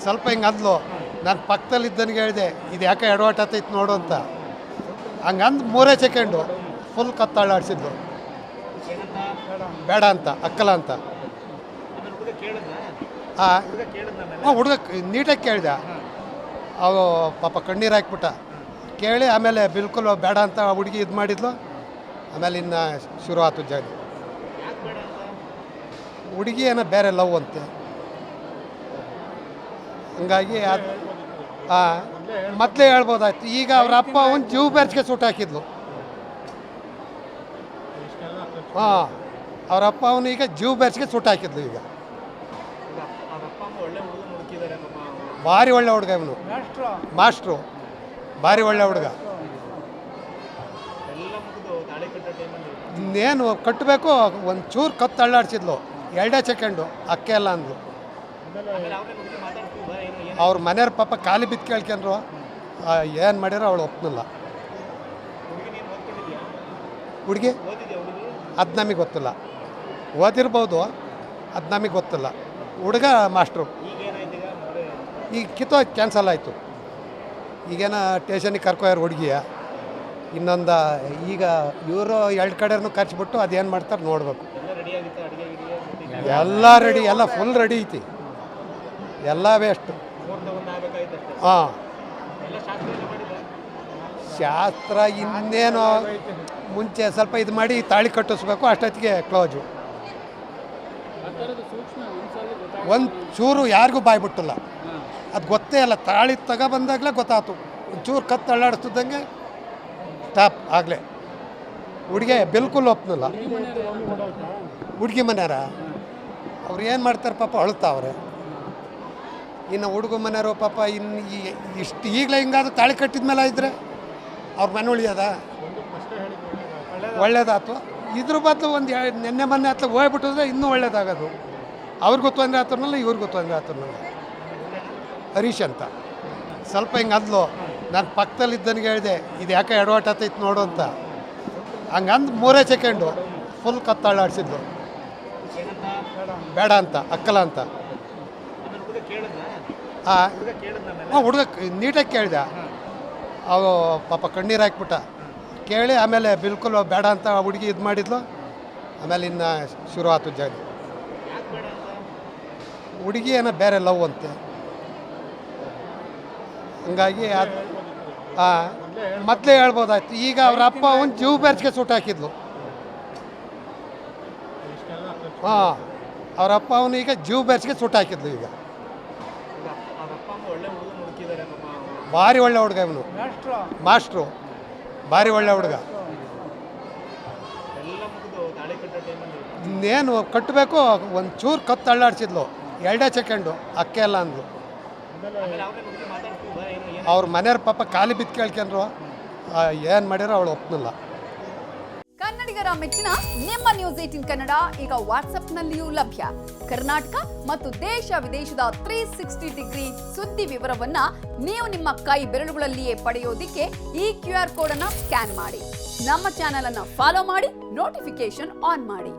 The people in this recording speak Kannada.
ಸ್ವಲ್ಪ ಹಿಂಗೆ ಅಂದ್ಲು. ನಾನು ಪಕ್ಕದಲ್ಲಿ ಇದ್ದನಿಗೆ ಹೇಳಿದೆ, ಇದು ಯಾಕೆ ಎಡವಟ್ಟೈತೆ ನೋಡು ಅಂತ. ಹಂಗಂದು 3 ಸೆಕೆಂಡು ಫುಲ್ ಕತ್ತಾಳಾಡಿಸಿದ್ಲು. ಬೇಡ ಅಂತ, ಅಕ್ಕಲ್ಲ ಅಂತ. ಹಾಂ, ಹುಡುಗ ನೀಟಾಗಿ ಕೇಳಿದೆ. ಅವು ಪಾಪ ಕಣ್ಣೀರು ಹಾಕ್ಬಿಟ್ಟ. ಕೇಳಿ ಆಮೇಲೆ ಬಿಲ್ಕುಲ್ ಬೇಡ ಅಂತ ಹುಡುಗಿ ಇದು ಮಾಡಿದ್ಲು. ಆಮೇಲೆ ಇನ್ನು ಶುರು ಆಯ್ತು ಜಾಗ. ಹುಡುಗಿ ಏನೋ ಬೇರೆ ಲವ್ ಅಂತೆ. ಹಂಗಾಗಿ ಅದು ಮೊದಲೇ ಹೇಳ್ಬೋದಾಯ್ತು. ಈಗ ಅವ್ರ ಅಪ್ಪ ಒಂದು ಜೀವ ಬೆರ್ಚಿಗೆ ಸುಟ್ಟು ಹಾಕಿದ್ಲು. ಹಾಂ, ಅವ್ರ ಅಪ್ಪ ಅವನು ಈಗ ಜೀವ ಬೆರ್ಚಿಗೆ ಸುಟ್ಟು ಹಾಕಿದ್ಲು. ಈಗ ಭಾರಿ ಒಳ್ಳೆ ಹುಡುಗ ಇವನು, ಮಾಸ್ಟ್ರು, ಭಾರಿ ಒಳ್ಳೆ ಹುಡುಗ. ಇನ್ನೇನು ಕಟ್ಟಬೇಕು, ಒಂದು ಚೂರು ಕತ್ತು ಅಳ್ಳಾಡ್ಸಿದ್ಲು. 2 ಸೆಕೆಂಡು ಅಕ್ಕೆ ಎಲ್ಲ ಅಂದ್ಲು. ಅವ್ರ ಮನೆಯವ್ರ ಪಾಪ ಖಾಲಿ ಬಿದ್ದು ಕೇಳ್ಕೊಂಡ್ರು. ಏನು ಮಾಡ್ಯಾರೋ ಅವಳು ಒಪ್ಪನಿಲ್ಲ. ಹುಡುಗಿ ಅದು ನಮಗೆ ಗೊತ್ತಿಲ್ಲ. ಓದಿರ್ಬೋದು, ಅದು ನಮಗೆ ಗೊತ್ತಿಲ್ಲ. ಹುಡುಗ ಮಾಸ್ಟ್ರು. ಈಗ ಕಿತ್ತೋಯ್ತು, ಕ್ಯಾನ್ಸಲ್ ಆಯಿತು. ಈಗೇನ ಟೇಷನಿಗೆ ಕರ್ಕೋಯಾರ ಹುಡುಗಿಯ. ಇನ್ನೊಂದು ಈಗ ಇವರು 2 ಕಡೆನೂ ಖರ್ಚ್ಬಿಟ್ಟು ಅದೇನು ಮಾಡ್ತಾರೆ ನೋಡ್ಬೇಕು. ಎಲ್ಲ ರೆಡಿ, ಎಲ್ಲ ಫುಲ್ ರೆಡಿ ಐತಿ. ಎಲ್ಲ ವೇಸ್ಟು. ಹಾಂ, ಶಾಸ್ತ್ರ ಇನ್ನೇನು ಮುಂಚೆ ಸ್ವಲ್ಪ ಇದು ಮಾಡಿ ತಾಳಿ ಕಟ್ಟಿಸ್ಬೇಕು. ಅಷ್ಟೊತ್ತಿಗೆ ಕ್ಲೋಜು. ಒಂದು ಚೂರು ಯಾರಿಗೂ ಬಾಯ್ಬಿಟ್ಟಿಲ್ಲ. ಅದು ಗೊತ್ತೇ ಇಲ್ಲ. ತಾಳಿ ತಗೊಬಂದಾಗಲೇ ಗೊತ್ತಾಯ್ತು. ಒಂಚೂರು ಕತ್ತು ಅಳ್ಳಾಡಿಸ್ತಿದ್ದಂಗೆ ಸ್ಟಾಪ್ ಆಗಲೇ. ಹುಡುಗಿ ಬಿಲ್ಕುಲ್ ಒಪ್ಪನಿಲ್ಲ. ಹುಡುಗಿ ಮನೆಯಾರ ಅವ್ರು ಏನು ಮಾಡ್ತಾರೆ ಪಾಪ, ಅಳ್ತಾವ್ರೆ. ಇನ್ನು ಹುಡುಗ ಮನೆಯವರು ಪಾಪ ಇನ್ನು ಇಷ್ಟು ಈಗಲೇ ಹಿಂಗಾದ್ರು ತಾಳಿ ಕಟ್ಟಿದ ಮೇಲೆ ಇದ್ದರೆ ಅವ್ರ ಮನೆ ಉಳಿಯೋದ ಒಳ್ಳೇದಾಯ್ತು. ಇದ್ರ ಬದಲು ಒಂದು ನೆನ್ನೆ ಮೊನ್ನೆ ಹತ್ರ ಹೋಗ್ಬಿಟ್ಟಿದ್ರೆ ಇನ್ನೂ ಒಳ್ಳೇದಾಗೋದು. ಅವ್ರಿಗೂ ತೊಂದರೆ ಆತನಲ್ಲ, ಇವ್ರಿಗೂ ತೊಂದರೆ ಆತನಲ್ಲ. ಹರೀಶ್ ಅಂತ ಸ್ವಲ್ಪ ಹಿಂಗೆ ಅಂದ್ಲು. ನಾನು ಪಕ್ಕದಲ್ಲಿ ಇದ್ದನಿಗೆ ಹೇಳಿದೆ, ಇದು ಯಾಕೆ ಎಡವಟ್ಟೈತೆ ನೋಡು ಅಂತ. ಹಂಗಂದು 3 ಸೆಕೆಂಡು ಫುಲ್ ಕತ್ತಾಳಾಡಿಸಿದ್ಲು. ಬೇಡ ಅಂತ, ಅಕ್ಕಲ್ಲ ಅಂತ. ಹಾಂ, ಹುಡುಗ ನೀಟಾಗಿ ಕೇಳಿದೆ. ಅವು ಪಾಪ ಕಣ್ಣೀರು ಹಾಕ್ಬಿಟ್ಟ. ಕೇಳಿ ಆಮೇಲೆ ಬಿಲ್ಕುಲ್ ಬೇಡ ಅಂತ ಹುಡುಗಿ ಇದು ಮಾಡಿದ್ಲು. ಆಮೇಲೆ ಇನ್ನು ಶುರು ಆಯ್ತು ಜಾಗ. ಹುಡುಗಿ ಏನೋ ಬೇರೆ ಲವ್ ಅಂತೆ. ಹಂಗಾಗಿ ಅದು ಮೊದಲೇ ಹೇಳ್ಬೋದಾಯ್ತು. ಈಗ ಅವ್ರ ಅಪ್ಪ ಒಂದು ಜೀವ ಬೆರ್ಚಿಗೆ ಸುಟ್ಟು ಹಾಕಿದ್ಲು. ಹಾಂ, ಅವ್ರ ಅಪ್ಪ ಅವನು ಈಗ ಜೀವ ಬೆರ್ಚಿಗೆ ಸುಟ್ಟು ಹಾಕಿದ್ಲು. ಈಗ ಭಾರಿ ಒಳ್ಳೆ ಹುಡುಗ ಇವನು, ಮಾಸ್ಟ್ರು, ಭಾರಿ ಒಳ್ಳೆ ಹುಡುಗ. ಇನ್ನೇನು ಕಟ್ಟಬೇಕು, ಒಂದು ಚೂರು ಕತ್ತು ಅಳ್ಳಾಡ್ಸಿದ್ಲು. 2 ಸೆಕೆಂಡು ಅಕ್ಕೆ ಎಲ್ಲ ಅಂದ್ಲು. ಅವ್ರ ಮನೆಯವ್ರ ಪಾಪ ಖಾಲಿ ಬಿದ್ದು ಕೇಳ್ಕೊಂಡ್ರು. ಏನು ಮಾಡ್ಯಾರೋ ಅವಳು ಒಪ್ಪನಿಲ್ಲ. ಕನ್ನಡಿಗರ ಮೆಚ್ಚಿನ ನಿಮ್ಮ ನ್ಯೂಸ್ 18 ಕನ್ನಡ ಈಗ ವಾಟ್ಸ್ಆಪ್ನಲ್ಲಿಯೂ ಲಭ್ಯ. ಕರ್ನಾಟಕ ಮತ್ತು ದೇಶ ವಿದೇಶದ 360 ಡಿಗ್ರಿ ಸುದ್ದಿ ವಿವರವನ್ನ ನೀವು ನಿಮ್ಮ ಕೈ ಬೆರಳುಗಳಲ್ಲಿಯೇ ಪಡೆಯೋದಿಕ್ಕೆ ಈ QR ಕೋಡ್ ಅನ್ನು ಸ್ಕ್ಯಾನ್ ಮಾಡಿ. ನಮ್ಮ ಚಾನೆಲ್ ಅನ್ನು ಫಾಲೋ ಮಾಡಿ, ನೋಟಿಫಿಕೇಶನ್ ಆನ್ ಮಾಡಿ.